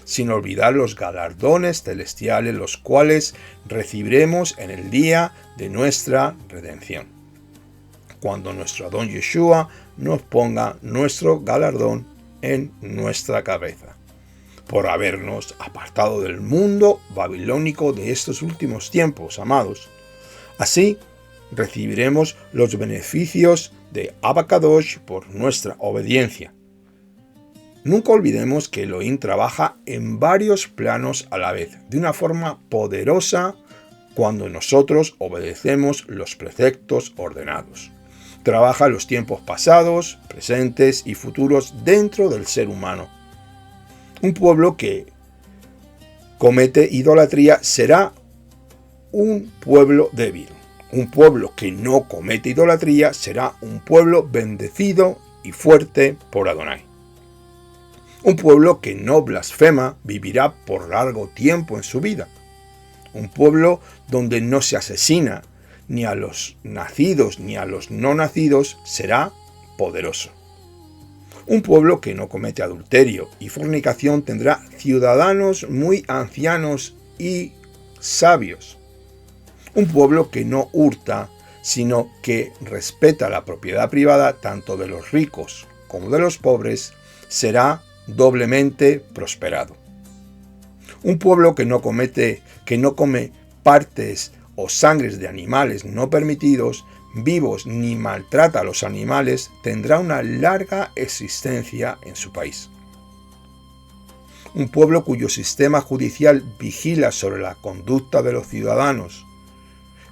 sin olvidar los galardones celestiales los cuales recibiremos en el día de nuestra redención, cuando nuestro Adón Yeshua nos ponga nuestro galardón en nuestra cabeza, por habernos apartado del mundo babilónico de estos últimos tiempos, amados. Así recibiremos los beneficios de Abba Kadosh por nuestra obediencia. Nunca olvidemos que Elohim trabaja en varios planos a la vez, de una forma poderosa cuando nosotros obedecemos los preceptos ordenados. Trabaja los tiempos pasados, presentes y futuros dentro del ser humano. Un pueblo que comete idolatría será un pueblo débil. Un pueblo que no comete idolatría será un pueblo bendecido y fuerte por Adonai. Un pueblo que no blasfema vivirá por largo tiempo en su vida. Un pueblo donde no se asesina ni a los nacidos ni a los no nacidos será poderoso. Un pueblo que no comete adulterio y fornicación tendrá ciudadanos muy ancianos y sabios. Un pueblo que no hurta, sino que respeta la propiedad privada tanto de los ricos como de los pobres, será doblemente prosperado. Un pueblo que no come partes o sangres de animales no permitidos, vivos, ni maltrata a los animales, tendrá una larga existencia en su país. Un pueblo cuyo sistema judicial vigila sobre la conducta de los ciudadanos,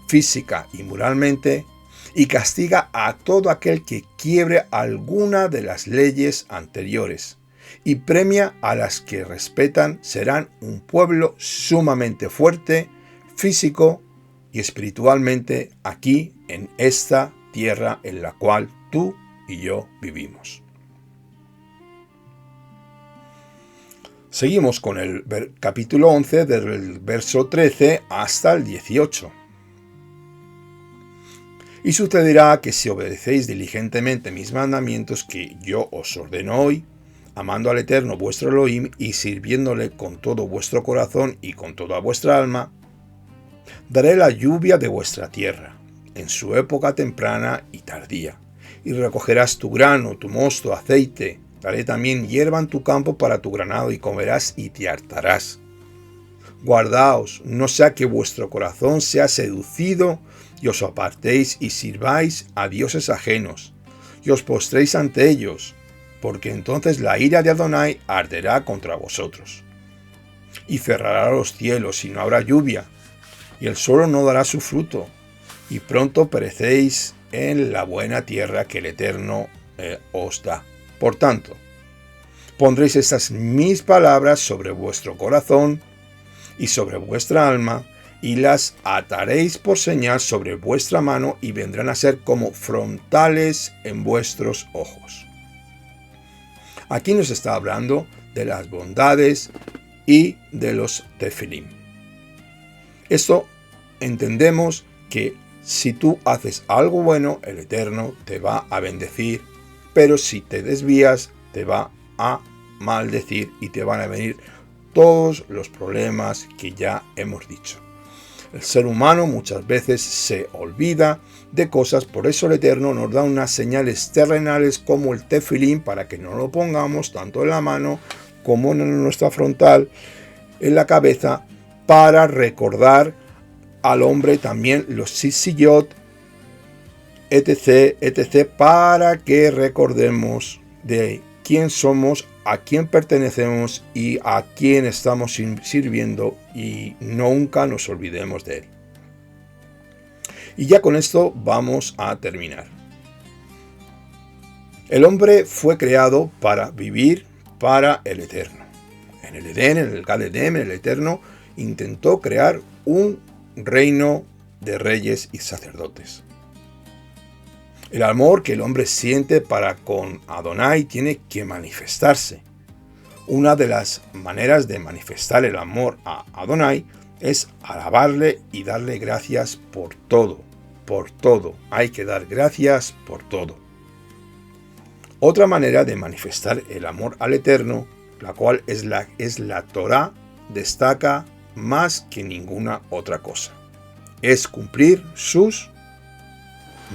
física y moralmente, y castiga a todo aquel que quiebre alguna de las leyes anteriores, y premia a las que respetan, serán un pueblo sumamente fuerte, físico y espiritualmente aquí en esta tierra en la cual tú y yo vivimos. Seguimos con el capítulo 11 del verso 13 hasta el 18. Y sucederá que si obedecéis diligentemente mis mandamientos que yo os ordeno hoy, amando al Eterno vuestro Elohim y sirviéndole con todo vuestro corazón y con toda vuestra alma, daré la lluvia de vuestra tierra, en su época temprana y tardía, y recogerás tu grano, tu mosto, aceite. Daré también hierba en tu campo para tu ganado, y comerás y te hartarás. Guardaos, no sea que vuestro corazón sea seducido, y os apartéis y sirváis a dioses ajenos, y os postréis ante ellos, porque entonces la ira de Adonai arderá contra vosotros. Y cerrará los cielos, y no habrá lluvia, y el suelo no dará su fruto, y pronto perecéis en la buena tierra que el Eterno os da. Por tanto, pondréis estas mis palabras sobre vuestro corazón y sobre vuestra alma, y las ataréis por señal sobre vuestra mano, y vendrán a ser como frontales en vuestros ojos. Aquí nos está hablando de las bondades y de los tefilim. Esto entendemos que si tú haces algo bueno, el Eterno te va a bendecir, pero si te desvías, te va a maldecir y te van a venir todos los problemas que ya hemos dicho. El ser humano muchas veces se olvida de cosas, por eso el Eterno nos da unas señales terrenales como el tefilín para que no lo pongamos tanto en la mano como en nuestra frontal, en la cabeza, para recordar al hombre también los sisiyot, etc., etc., para que recordemos de quién somos, a quién pertenecemos y a quién estamos sirviendo, y nunca nos olvidemos de él. Y ya con esto vamos a terminar. El hombre fue creado para vivir para el Eterno. En el Edén, en el Gan Edén, el Eterno intentó crear un reino de reyes y sacerdotes. El amor que el hombre siente para con Adonai tiene que manifestarse. Una de las maneras de manifestar el amor a Adonai es alabarle y darle gracias por todo. Por todo. Hay que dar gracias por todo. Otra manera de manifestar el amor al Eterno, la cual es la Torá, destaca más que ninguna otra cosa. Es cumplir sus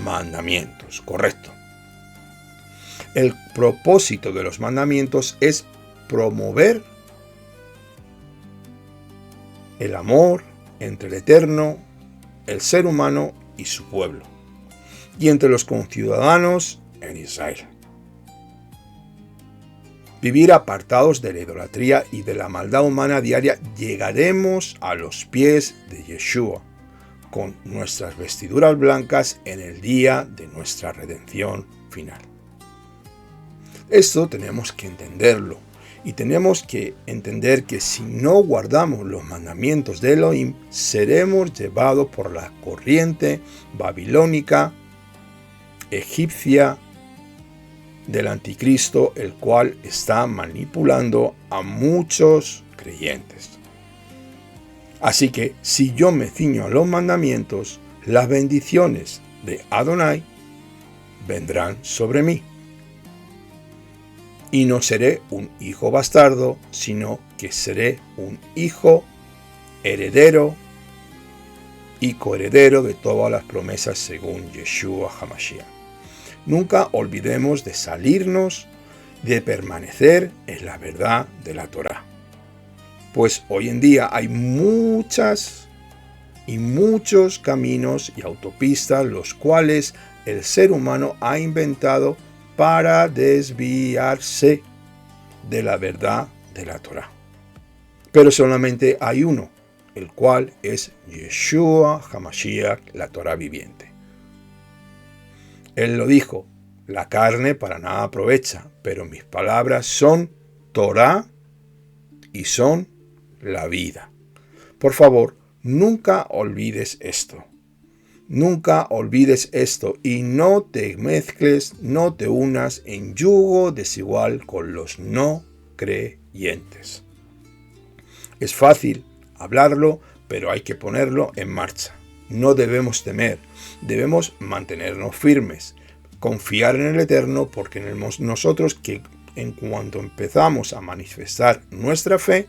mandamientos, correcto. El propósito de los mandamientos es promover el amor entre el Eterno, el ser humano y su pueblo, y entre los conciudadanos en Israel. Vivir apartados de la idolatría y de la maldad humana diaria, llegaremos a los pies de Yeshua, con nuestras vestiduras blancas en el día de nuestra redención final. Esto tenemos que entenderlo, y tenemos que entender que si no guardamos los mandamientos de Elohim, seremos llevados por la corriente babilónica, egipcia, del anticristo, el cual está manipulando a muchos creyentes. Así que si yo me ciño a los mandamientos, las bendiciones de Adonai vendrán sobre mí. Y no seré un hijo bastardo, sino que seré un hijo heredero y coheredero de todas las promesas según Yeshua HaMashiach. Nunca olvidemos de salirnos, de permanecer en la verdad de la Torá. Pues hoy en día hay muchos caminos y autopistas los cuales el ser humano ha inventado para desviarse de la verdad de la Torá. Pero solamente hay uno, el cual es Yeshua HaMashiach, la Torá viviente. Él lo dijo, la carne para nada aprovecha, pero mis palabras son Torá y son la vida. Por favor, nunca olvides esto. Nunca olvides esto y no te mezcles, no te unas en yugo desigual con los no creyentes. Es fácil hablarlo, pero hay que ponerlo en marcha. No debemos temer, debemos mantenernos firmes, confiar en el Eterno, porque nosotros que en cuanto empezamos a manifestar nuestra fe,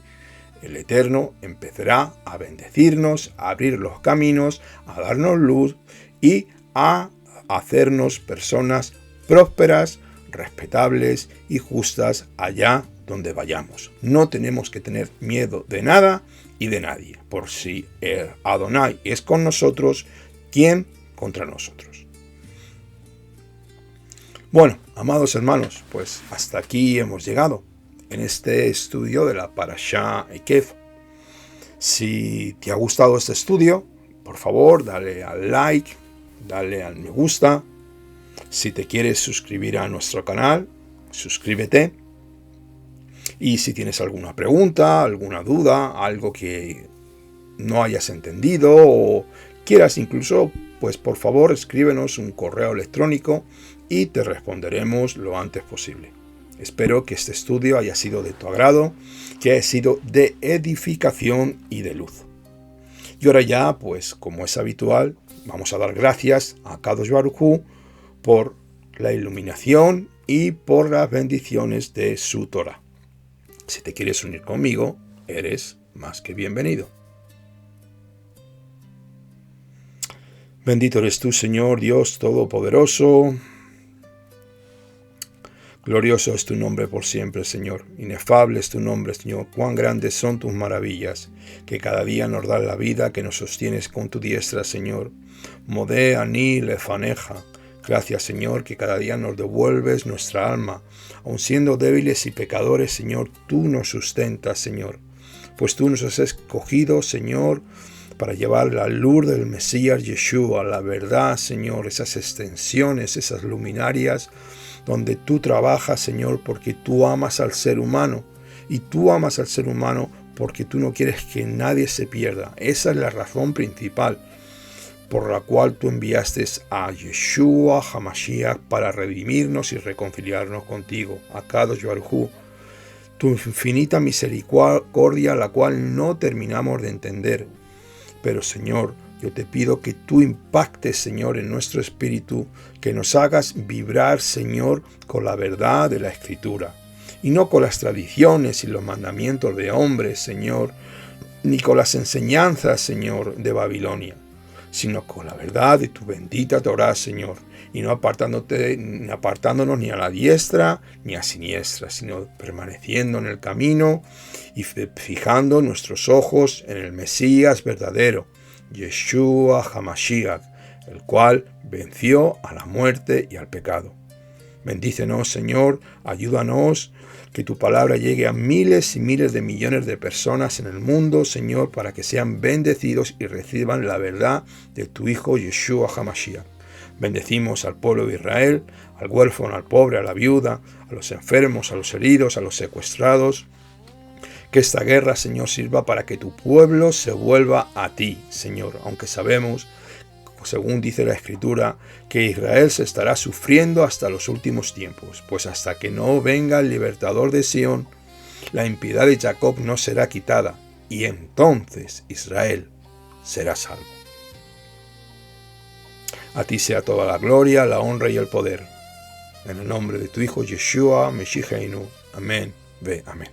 el Eterno empezará a bendecirnos, a abrir los caminos, a darnos luz y a hacernos personas prósperas, respetables y justas allá donde vayamos. No tenemos que tener miedo de nada y de nadie. Por si el Adonai es con nosotros, ¿quién contra nosotros? Bueno, amados hermanos, pues hasta aquí hemos llegado en este estudio de la Parashá Ekev. Si te ha gustado este estudio, por favor, dale al like, dale al me gusta. Si te quieres suscribir a nuestro canal, suscríbete. Y si tienes alguna pregunta, alguna duda, algo que no hayas entendido o quieras incluso, pues por favor escríbenos un correo electrónico y te responderemos lo antes posible. Espero que este estudio haya sido de tu agrado, que haya sido de edificación y de luz. Y ahora ya, pues como es habitual, vamos a dar gracias a Kadosh Baruj Hu por la iluminación y por las bendiciones de su Torah. Si te quieres unir conmigo, eres más que bienvenido. Bendito eres tú, Señor Dios Todopoderoso. Glorioso es tu nombre por siempre, Señor. Inefable es tu nombre, Señor. Cuán grandes son tus maravillas, que cada día nos das la vida, que nos sostienes con tu diestra, Señor. Modé ani lefaneja. Gracias, Señor, que cada día nos devuelves nuestra alma. Aun siendo débiles y pecadores, Señor, tú nos sustentas, Señor. Pues tú nos has escogido, Señor, para llevar la luz del Mesías Yeshua, la verdad, Señor, esas extensiones, esas luminarias, donde tú trabajas, Señor, porque tú amas al ser humano. Y tú amas al ser humano porque tú no quieres que nadie se pierda. Esa es la razón principal. por la cual tú enviaste a Yeshua HaMashiach para redimirnos y reconciliarnos contigo. Akadosh Baruj Hu, tu infinita misericordia, la cual no terminamos de entender. Pero Señor, yo te pido que tú impactes, Señor, en nuestro espíritu, que nos hagas vibrar, Señor, con la verdad de la Escritura, y no con las tradiciones y los mandamientos de hombres, Señor, ni con las enseñanzas, Señor, de Babilonia, sino con la verdad de tu bendita Torá, Señor, y no apartándonos ni a la diestra ni a siniestra, sino permaneciendo en el camino y fijando nuestros ojos en el Mesías verdadero, Yeshua HaMashiach, el cual venció a la muerte y al pecado. Bendícenos, Señor, ayúdanos, que tu palabra llegue a miles y miles de millones de personas en el mundo, Señor, para que sean bendecidos y reciban la verdad de tu Hijo Yeshua HaMashiach. Bendecimos al pueblo de Israel, al huérfano, al pobre, a la viuda, a los enfermos, a los heridos, a los secuestrados. Que esta guerra, Señor, sirva para que tu pueblo se vuelva a ti, Señor, aunque sabemos, según dice la Escritura, que Israel se estará sufriendo hasta los últimos tiempos, pues hasta que no venga el libertador de Sión, la impiedad de Jacob no será quitada, y entonces Israel será salvo. A ti sea toda la gloria, la honra y el poder. En el nombre de tu Hijo Yeshua Meshicheinu. Amén. Ve, amén.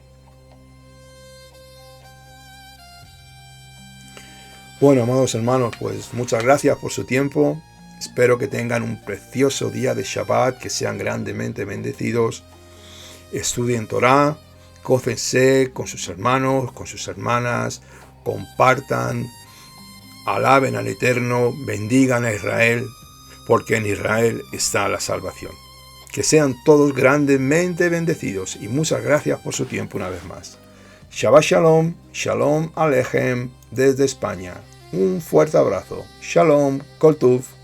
Bueno, amados hermanos, pues muchas gracias por su tiempo. Espero que tengan un precioso día de Shabbat, que sean grandemente bendecidos. Estudien Torah, gócense con sus hermanos, con sus hermanas, compartan, alaben al Eterno, bendigan a Israel, porque en Israel está la salvación. Que sean todos grandemente bendecidos y muchas gracias por su tiempo una vez más. Shabbat Shalom, Shalom Aleichem desde España. Un fuerte abrazo. Shalom, Kol Tuv.